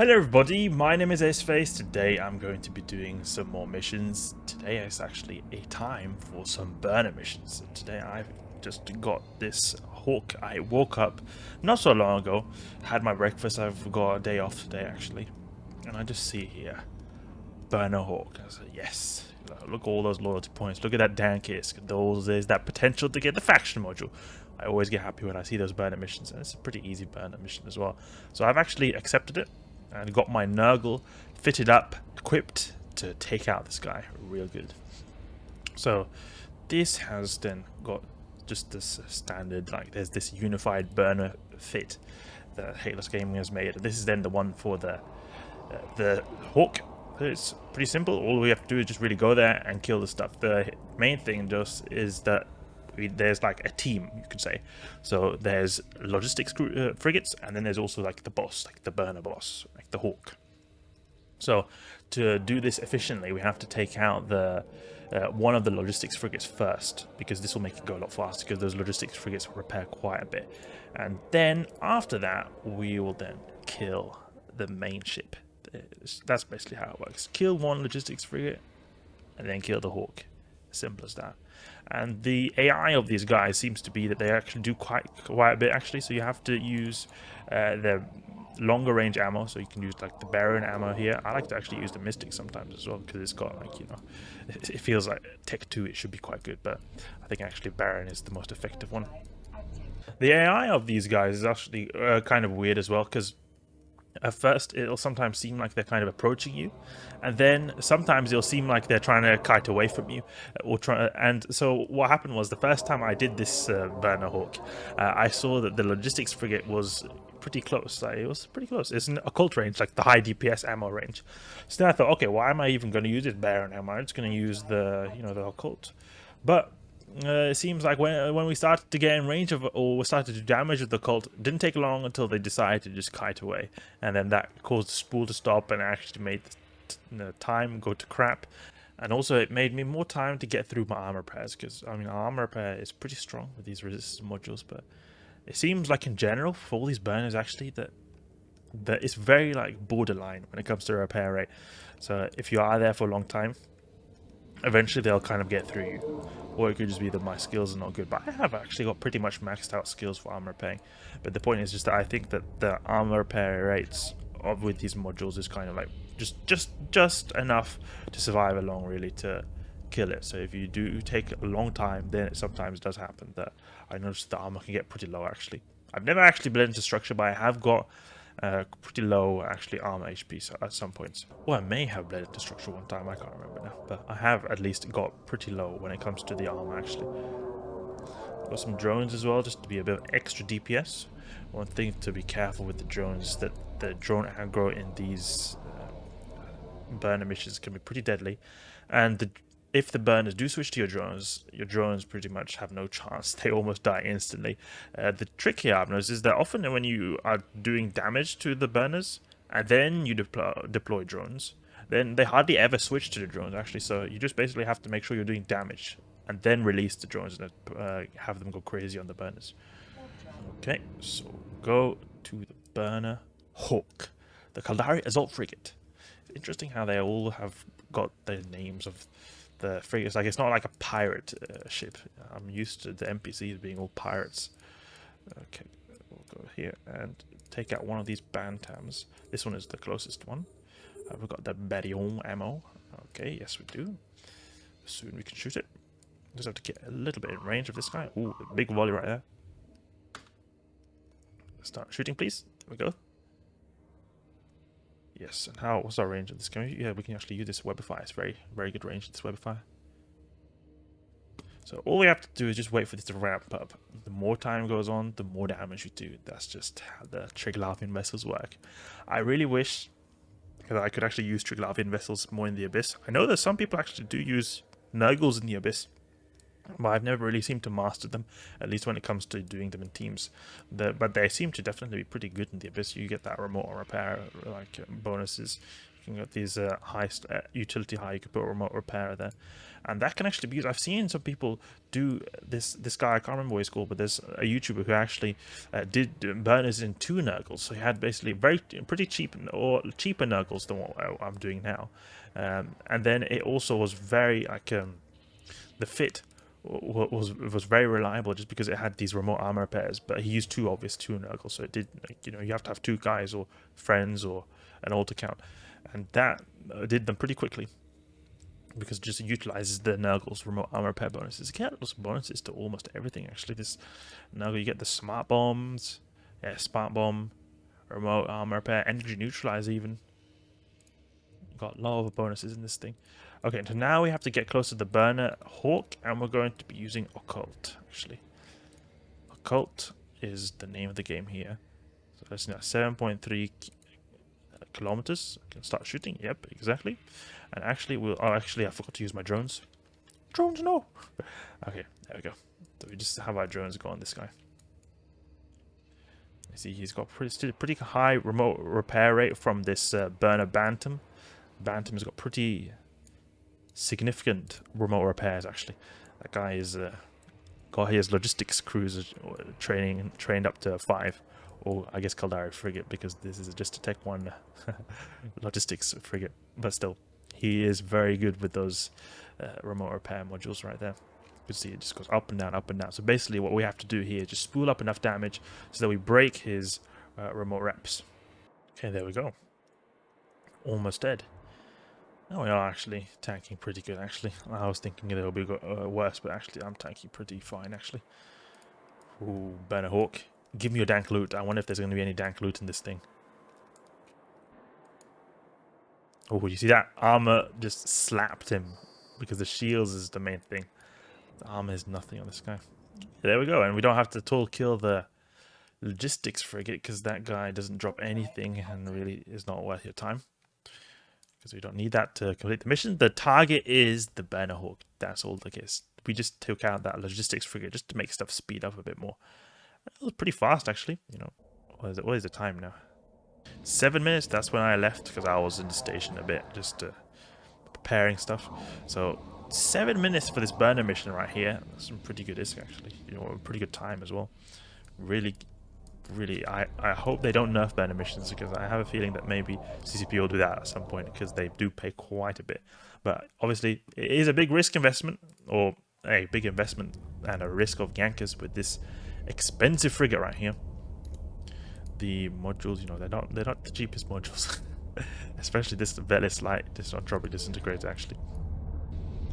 Hello everybody, my name is Aceface. Today I'm going to be doing some more missions. Today is actually a time for some burner missions. Today I've just got this hawk. I woke up not so long ago, had my breakfast. I've got a day off today actually, and I just see here, burner hawk. I said yes. Look at all those loyalty points. Look at that Dan Kisk. There's that potential to get the faction module. I always get happy when I see those burner missions, and it's a pretty easy burner mission as well. So I've actually accepted it and got my Nergal fitted up, equipped to take out this guy real good. So this has then got just this standard, like there's this unified burner fit that Halos Gaming has made. This is then the one for the Hawk. It's pretty simple. All we have to do is just really go there and kill the stuff. The main thing just is that there's like a team, you could say. So there's logistics frigates, and then there's also like the boss, like the burner boss, like the Hawk. So to do this efficiently, we have to take out the one of the logistics frigates first, because this will make it go a lot faster, because those logistics frigates repair quite a bit. And then after that, we will then kill the main ship. That's basically how it works. Kill one logistics frigate, and then kill the Hawk. Simple as that. And the AI of these guys seems to be that they actually do quite a bit actually. So you have to use the longer range ammo. So you can use like the Baron ammo here. I like to actually use the Mystic sometimes as well, because it's got like, you know, it feels like Tech 2 it should be quite good, but I think actually Baron is the most effective one. The AI of these guys is actually kind of weird as well, because at first it'll sometimes seem like they're kind of approaching you, and then sometimes it'll seem like they're trying to kite away from you, or try. And so what happened was, the first time I did this burner hawk, I saw that the logistics frigate was pretty close. It was pretty close. It's an occult range, like the high DPS ammo range. So then I thought, okay, why am I even going to use this Baron ammo? I'm just going to use the, you know, the occult. But it seems like when we started to get in range of, or we started to do damage with the cult, it didn't take long until they decided to just kite away, and then that caused the spool to stop and actually made the time go to crap. And also it made me more time to get through my armor repairs, because I mean our armor repair is pretty strong with these resistance modules, but it seems like in general for all these burners actually that it's very like borderline when it comes to repair rate. So if you are there for a long time, eventually they'll kind of get through you. Or it could just be that my skills are not good. But I have actually got pretty much maxed out skills for armor repairing. But the point is just that I think that the armor repair rates with these modules is kind of like just enough to survive along, really, to kill it. So if you do take a long time, then it sometimes does happen that I noticed the armor can get pretty low actually. I've never actually bled into structure, but I have got pretty low actually armor HP so at some points. Or I may have bled into structure one time, I can't remember now, but I have at least got pretty low when it comes to the armor actually. Got some drones as well, just to be a bit of extra DPS. One thing to be careful with the drones is that the drone aggro in these burner missions can be pretty deadly, and if the burners do switch to your drones pretty much have no chance. They almost die instantly. The trick here I've noticed is that often when you are doing damage to the burners and then you deploy drones, then they hardly ever switch to the drones actually. So you just basically have to make sure you're doing damage and then release the drones and have them go crazy on the burners. Okay, so go to the burner hawk, the Caldari Assault Frigate. Interesting how they all have got their names of the frigates. Like, it's not like a pirate ship. I'm used to the NPCs being all pirates. Okay, we'll go here and take out one of these bantams. This one is the closest one. We've got the Barion ammo. Okay, yes we do. Soon we can shoot it. Just have to get a little bit in range of this guy. Ooh, a big volley right there. Start shooting, please. There we go. Yes, and what's our range of this guy? Yeah, we can actually use this Webifier. It's very good range, this Webifier. So all we have to do is just wait for this to ramp up. The more time goes on, the more damage you do. That's just how the Triglavian vessels work. I really wish that I could actually use Triglavian vessels more in the Abyss. I know that some people actually do use Nergals in the Abyss, but I've never really seemed to master them, at least when it comes to doing them in teams. But they seem to definitely be pretty good in the Abyss. You get that remote repair like bonuses. You You got these utility high. You could put a remote repair there, and that can actually be used. I've seen some people do this. This guy, I can't remember what he's called, but there's a YouTuber who actually did burners in 2 Nergals. So he had basically pretty cheap or cheaper Nergals than what I'm doing now, and then it also was very like the fit was very reliable just because it had these remote armor repairs. But he used 2 Nergals, so it did, like, you have to have 2 guys or friends or an alt account, and that did them pretty quickly because it just utilizes the Nergal's remote armor repair bonuses. You get lots of bonuses to almost everything actually. This Nergal, you get the smart bombs, smart bomb, remote armor repair, energy neutralize even. Got a lot of bonuses in this thing. Okay, so now we have to get close to the burner hawk, and we're going to be using Occult, actually. Occult is the name of the game here. So that's now 7.3 kilometers. I can start shooting. Yep, exactly. And actually, I forgot to use my drones. Drones, no! Okay, there we go. So we just have our drones go on this guy. You see, he's got pretty high remote repair rate from this burner Bantam. Bantam's got pretty significant remote repairs actually. That guy is got his logistics cruiser trained up to 5, or I guess Caldari frigate, because this is just a Tech 1 logistics frigate. But still, he is very good with those remote repair modules right there. You can see it just goes up and down, up and down. So basically what we have to do here is just spool up enough damage so that we break his remote reps. Okay, there we go. Almost dead. Oh, we are actually tanking pretty good, actually. I was thinking it would be worse, but actually I'm tanking pretty fine, actually. Ooh, Burner Hawk. Give me your dank loot. I wonder if there's going to be any dank loot in this thing. Oh, you see that? Armor just slapped him, because the shields is the main thing. The armor is nothing on this guy. There we go, and we don't have to at all kill the logistics frigate, because that guy doesn't drop anything and really is not worth your time. Because we don't need that to complete the mission. The target is the Burner Hawk. That's all the case. We just took out that logistics frigate just to make stuff speed up a bit more. It was pretty fast, actually. You know, what is the time now? 7 minutes. That's when I left because I was in the station a bit, just preparing stuff. So 7 minutes for this burner mission right here. That's some pretty good ISK, actually. You know, a pretty good time as well. Really, I hope they don't nerf burner missions, because I have a feeling that maybe CCP will do that at some point, because they do pay quite a bit. But obviously it is a big risk investment, or a big investment and a risk of gankers with this expensive frigate right here. The modules, you know, they're not the cheapest modules. Especially this Veles light, this Entropic Disintegrator actually.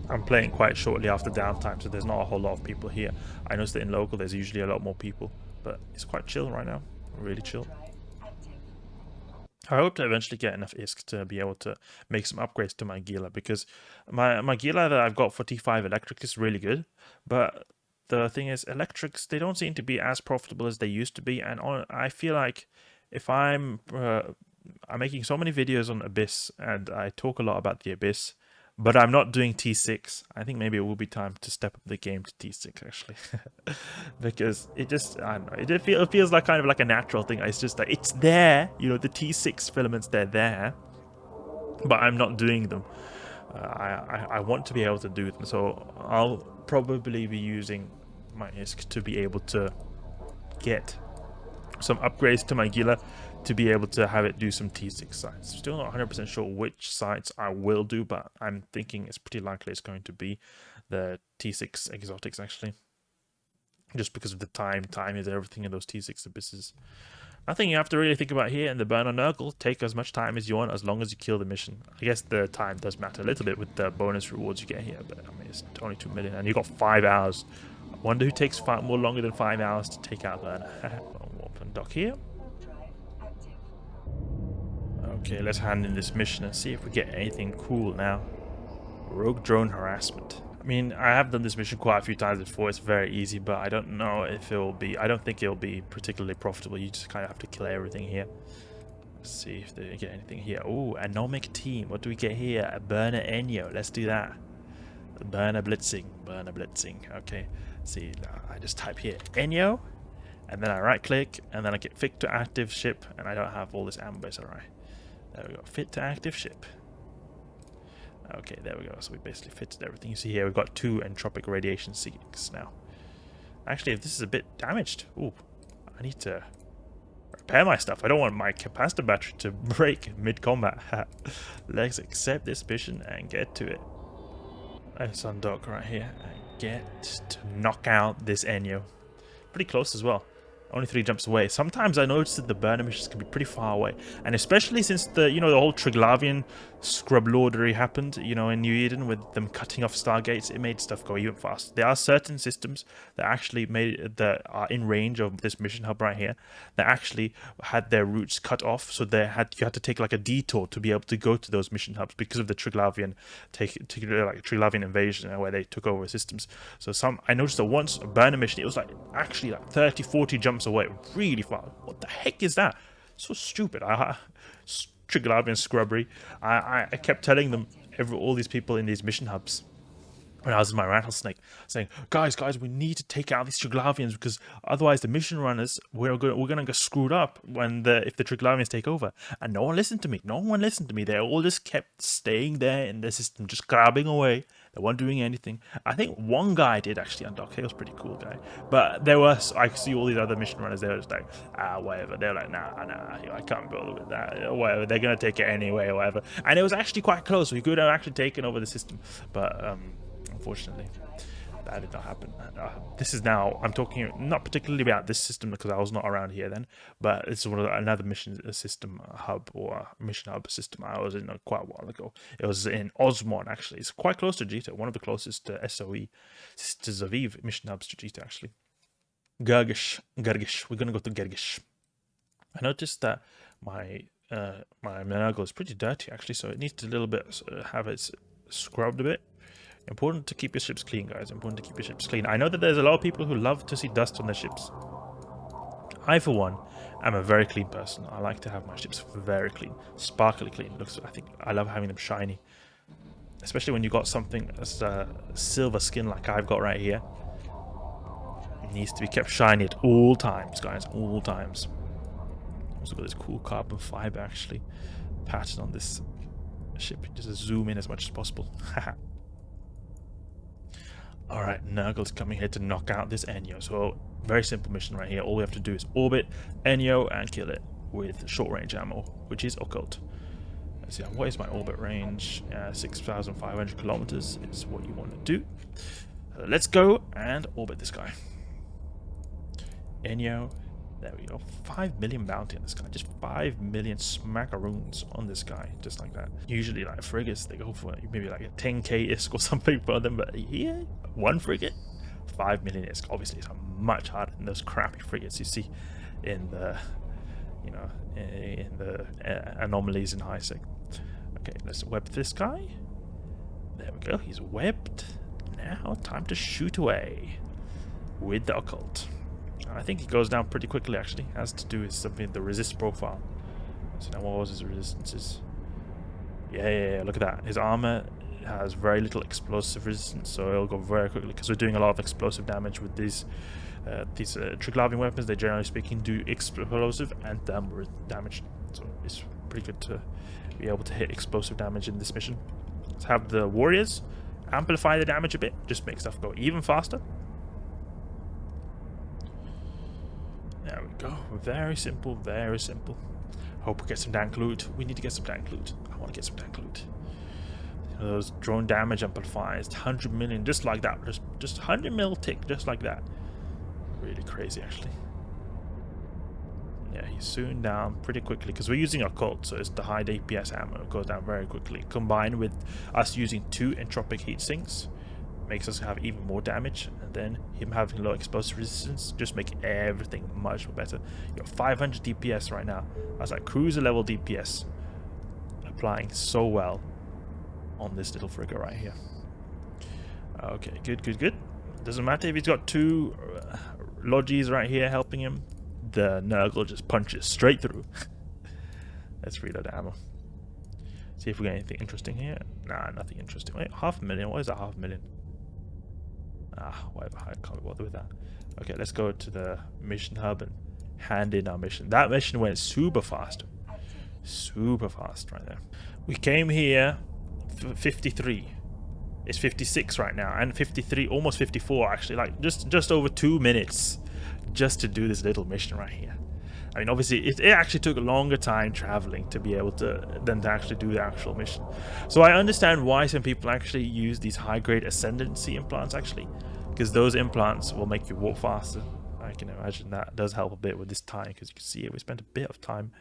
I'm playing quite shortly after downtime, so there's not a whole lot of people here. I noticed that in local there's usually a lot more people, but it's quite chill right now. Really chill. I hope to eventually get enough ISK to be able to make some upgrades to my Gila, because my Gila that I've got for T5 electric is really good, but the thing is, electrics, they don't seem to be as profitable as they used to be, and I feel like if I'm making so many videos on Abyss, and I talk a lot about the Abyss, but I'm not doing T6. I think maybe it will be time to step up the game to T6, actually. Because it just, I don't know, it feels like kind of like a natural thing. It's just like, it's there, you know, the T6 filaments, they're there, but I'm not doing them. I want to be able to do them, so I'll probably be using my ISK to be able to get some upgrades to my Gila to be able to have it do some T6 sites. Still not 100% sure which sites I will do, but I'm thinking it's pretty likely it's going to be the T6 exotics, actually. Just because of the time is everything in those T6 abysses. Nothing you have to really think about here in the burn on Nergal. Take as much time as you want, as long as you kill the mission. I guess the time does matter a little bit with the bonus rewards you get here, but I mean, it's only 2 million, and you got 5 hours. I wonder who takes more longer than 5 hours to take out burner. Warp and dock here. Okay, let's hand in this mission and see if we get anything cool now. Rogue drone harassment. I mean, I have done this mission quite a few times before. It's very easy, but I don't know if it will be... I don't think it'll be particularly profitable. You just kind of have to kill everything here. Let's see if they get anything here. Oh, anomic team. What do we get here? A burner Enyo. Let's do that. Burner Blitzing. Burner Blitzing. Okay. See, I just type here Enyo, and then I right click, and then I get Fix to active ship, and I don't have all this ammo base. Alright. There we go. Fit to active ship. Okay, there we go. So we basically fitted everything. You see here, we've got 2 entropic radiation sinks now. Actually, if this is a bit damaged, ooh, I need to repair my stuff. I don't want my capacitor battery to break mid-combat. Let's accept this mission and get to it. Let's undock right here and get to knock out this Enyo. Pretty close as well. Only 3 jumps away. Sometimes I notice that the burner missions can be pretty far away, and especially since the the whole Triglavian scrub lordery happened, in New Eden with them cutting off stargates, it made stuff go even faster. There are certain systems that actually that are in range of this mission hub right here that actually had their routes cut off, so you had to take like a detour to be able to go to those mission hubs because of the Triglavian Triglavian invasion where they took over systems. So I noticed that once a burner mission, it was actually 30-40 jumps away, really far. What the heck is that? So stupid. Triglavian scrubbery. I kept telling them, all these people in these mission hubs, when I was in my rattlesnake, saying, guys, we need to take out these Triglavians, because otherwise the mission runners, we're gonna get screwed up if the Triglavians take over. And no one listened to me. They all just kept staying there in the system, just grabbing away. They weren't doing anything. I think one guy did actually undock. He was a pretty cool guy. But I see all these other mission runners, they were just like, whatever. They're like, nah, I can't build with that. Whatever, they're going to take it anyway, or whatever. And it was actually quite close. We could have actually taken over the system. But unfortunately, that did not happen. This is now, I'm talking not particularly about this system because I was not around here then, but it's another mission system hub, or mission hub system I was in quite a while ago. It was in Osmon, actually. It's quite close to Jita, one of the closest to SOE, Sisters of Eve mission hubs to Jita, actually. Gergish. We're going to go to Gergish. I noticed that my Nergal is pretty dirty, actually, so it needs to a little bit have it scrubbed a bit. Important to keep your ships clean, guys. Important to keep your ships clean. I know that there's a lot of people who love to see dust on their ships. I, for one, am a very clean person. I like to have my ships very clean, sparkly clean. I love having them shiny, especially when you got something as silver skin like I've got right here. It needs to be kept shiny at all times, guys. All times. Also got this cool carbon fiber actually pattern on this ship. Just zoom in as much as possible. Alright, Nergal's coming here to knock out this Enyo. So, very simple mission right here. All we have to do is orbit Enyo and kill it with short range ammo, which is occult. Let's see, what is my orbit range? 6,500 kilometers is what you want to do. Let's go and orbit this guy. Enyo. There we go. 5 million bounty on this guy. Just 5 million smackaroons on this guy. Just like that. Usually, like frigates, they go for maybe like a 10k ISK or something for them. But here, one frigate, 5 million ISK. Obviously, it's much harder than those crappy frigates you see in the, in the anomalies in high sec. Okay, let's web this guy. There we go. He's webbed. Now, time to shoot away with the occult. I think he goes down pretty quickly, actually. It has to do with something with the resist profile. So now what was his resistances? Yeah, look at that. His armor has very little explosive resistance, so it'll go very quickly because we're doing a lot of explosive damage with these Triglavian weapons. They, generally speaking, do explosive and thermal damage. So it's pretty good to be able to hit explosive damage in this mission. Let's have the warriors amplify the damage a bit, just make stuff go even faster. There we go. Very simple, very simple. Hope we get some dank loot. We need to get some dank loot. I want to get some dank loot. Those drone damage amplifiers, 100 million, just like that. Just 100 mil tick, just like that. Really crazy, actually. Yeah, he's soon down pretty quickly because we're using occult, so it's the high DPS ammo. It goes down very quickly. Combined with us using 2 entropic heat sinks, makes us have even more damage, and then him having low explosive resistance just make everything much better. You're 500 DPS right now. That's like cruiser level DPS, applying so well on this little frigate right here. Okay, good. Doesn't matter if he's got 2 Logis right here helping him. The Nergal just punches straight through. Let's reload the ammo. See if we get anything interesting here. Nah, nothing interesting. Wait, 500,000. What is that 500,000? Whatever, I can't be bothered with that. Okay, let's go to the mission hub and hand in our mission. That mission went super fast. Super fast right there. We came here for 53. It's 56 right now, and 53, almost 54 actually. Like just over 2 minutes just to do this little mission right here. I mean, obviously, it actually took a longer time traveling to be able to than to actually do the actual mission. So I understand why some people actually use these high-grade ascendancy implants, actually, because those implants will make you walk faster. I can imagine that does help a bit with this time, because you can see it. We spent a bit of time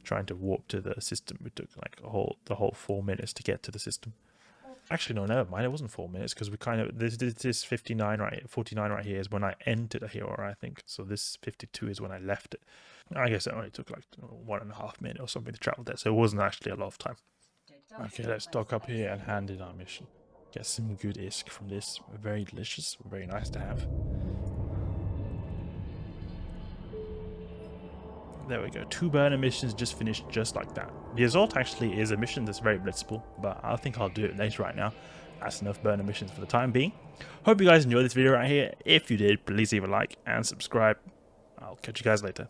trying to warp to the system. We took like the whole 4 minutes to get to the system. Actually, no, never mind. It wasn't 4 minutes, because we kind of this 49 right here is when I entered here, I think. So this 52 is when I left it. I guess it only took like 1.5 minutes or something to travel there, so it wasn't actually a lot of time. Okay, let's dock up here and hand in our mission. Get some good isk from this. Very delicious, very nice to have. There we go. 2 burner missions just finished just like that. The Assault actually is a mission that's very blitzable, but I think I'll do it later right now. That's enough burner missions for the time being. Hope you guys enjoyed this video right here. If you did, please leave a like and subscribe. I'll catch you guys later.